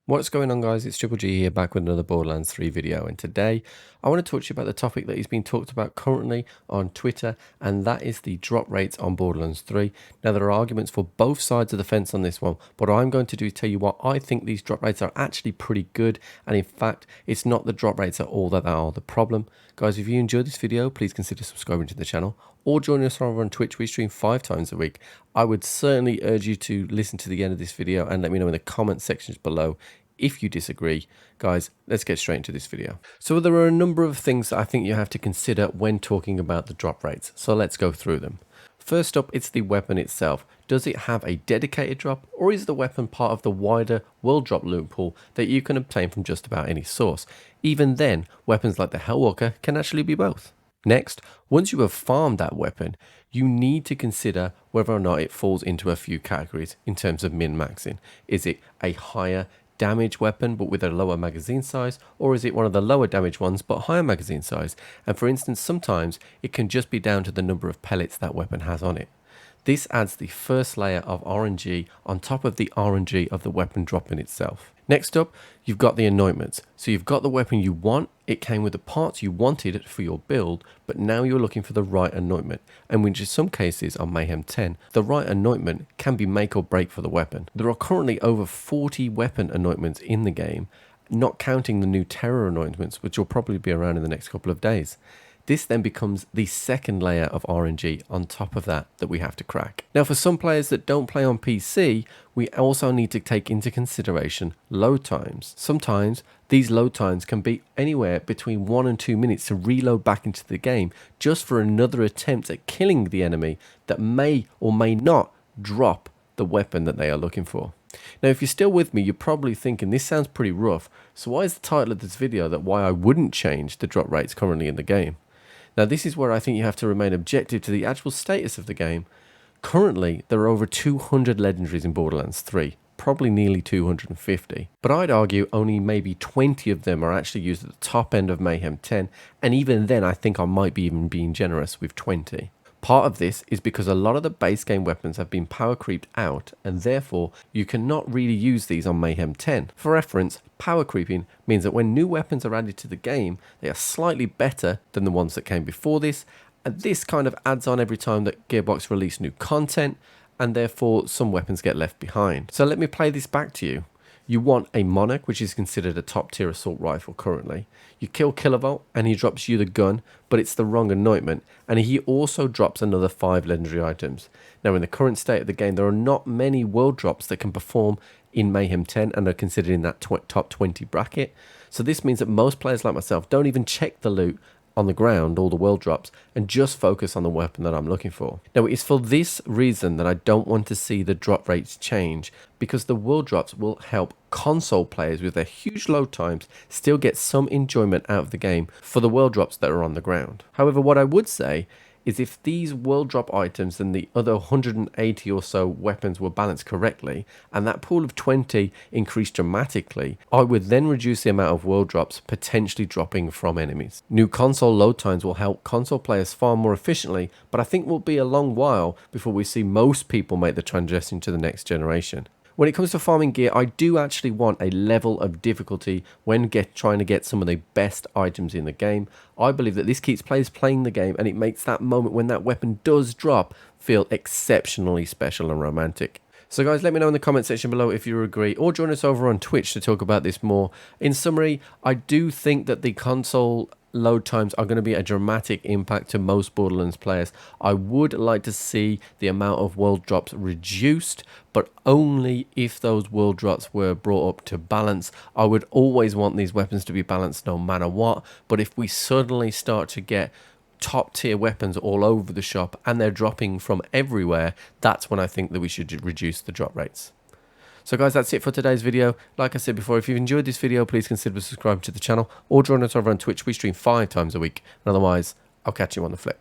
What's going on, guys? It's Triple G here, back with another Borderlands 3 video, and today I want to talk to you about the topic that is being talked about currently on Twitter, and that is the drop rates on Borderlands 3. Now, there are arguments for both sides of the fence on this one, but what I'm going to do is tell you what I think these drop rates are actually pretty good, and in fact, it's not the drop rates at all that are the problem. Guys, if you enjoyed this video, please consider subscribing to the channel or join us over on Twitch. We stream 5 times a week. I would certainly urge you to listen to the end of this video and let me know in the comment sections below if you disagree. Guys, let's get straight into this video. So there are a number of things that I think you have to consider when talking about the drop rates. So let's go through them. First up, it's the weapon itself. Does it have a dedicated drop, or is the weapon part of the wider world drop loot pool that you can obtain from just about any source? Even then, weapons like the Hellwalker can actually be both. Next, once you have farmed that weapon, you need to consider whether or not it falls into a few categories in terms of min-maxing. Is it a higher damage weapon but with a lower magazine size, or is it one of the lower damage ones but higher magazine size? And for instance, sometimes it can just be down to the number of pellets that weapon has on it. This adds the first layer of RNG on top of the RNG of the weapon dropping itself. Next up, you've got the anointments. So you've got the weapon you want, it came with the parts you wanted for your build, but now you're looking for the right anointment. And which in some cases on Mayhem 10, the right anointment can be make or break for the weapon. There are currently over 40 weapon anointments in the game, not counting the new terror anointments, which will probably be around in the next couple of days. This then becomes the second layer of RNG on top of that we have to crack. Now, for some players that don't play on PC, we also need to take into consideration load times. Sometimes these load times can be anywhere between 1 and 2 minutes to reload back into the game just for another attempt at killing the enemy that may or may not drop the weapon that they are looking for. Now, if you're still with me, you're probably thinking this sounds pretty rough. So why is the title of this video that why I wouldn't change the drop rates currently in the game? Now, this is where I think you have to remain objective to the actual status of the game. Currently, there are over 200 legendaries in Borderlands 3, probably nearly 250. But I'd argue only maybe 20 of them are actually used at the top end of Mayhem 10, and even then I think I might be even being generous with 20. Part of this is because a lot of the base game weapons have been power creeped out, and therefore you cannot really use these on Mayhem 10. For reference, power creeping means that when new weapons are added to the game, they are slightly better than the ones that came before this, and this kind of adds on every time that Gearbox release new content, and therefore some weapons get left behind. So let me play this back to you. You want a Monarch, which is considered a top tier assault rifle currently. You kill Kilovolt and he drops you the gun, but it's the wrong anointment, and he also drops another 5 legendary items. Now, in the current state of the game, there are not many world drops that can perform in Mayhem 10 and are considered in that top 20 bracket. So this means that most players like myself don't even check the loot on the ground, all the world drops, and just focus on the weapon that I'm looking for. Now, it's for this reason that I don't want to see the drop rates change, because the world drops will help console players with their huge load times still get some enjoyment out of the game for the world drops that are on the ground. However, what I would say is if these world drop items and the other 180 or so weapons were balanced correctly, and that pool of 20 increased dramatically, I would then reduce the amount of world drops potentially dropping from enemies. New console load times will help console players farm more efficiently, but I think it will be a long while before we see most people make the transition to the next generation. When it comes to farming gear, I do actually want a level of difficulty when trying to get some of the best items in the game. I believe that this keeps players playing the game, and it makes that moment when that weapon does drop feel exceptionally special and romantic. So guys, let me know in the comment section below if you agree, or join us over on Twitch to talk about this more. In summary, I do think that the console load times are going to be a dramatic impact to most Borderlands players. I would like to see the amount of world drops reduced, but only if those world drops were brought up to balance. I would always want these weapons to be balanced no matter what, but if we suddenly start to get top tier weapons all over the shop and they're dropping from everywhere, that's when I think that we should reduce the drop rates. So guys, that's it for today's video. Like I said before, if you've enjoyed this video, please consider subscribing to the channel or join us over on Twitch. We stream 5 times a week. And otherwise, I'll catch you on the flip.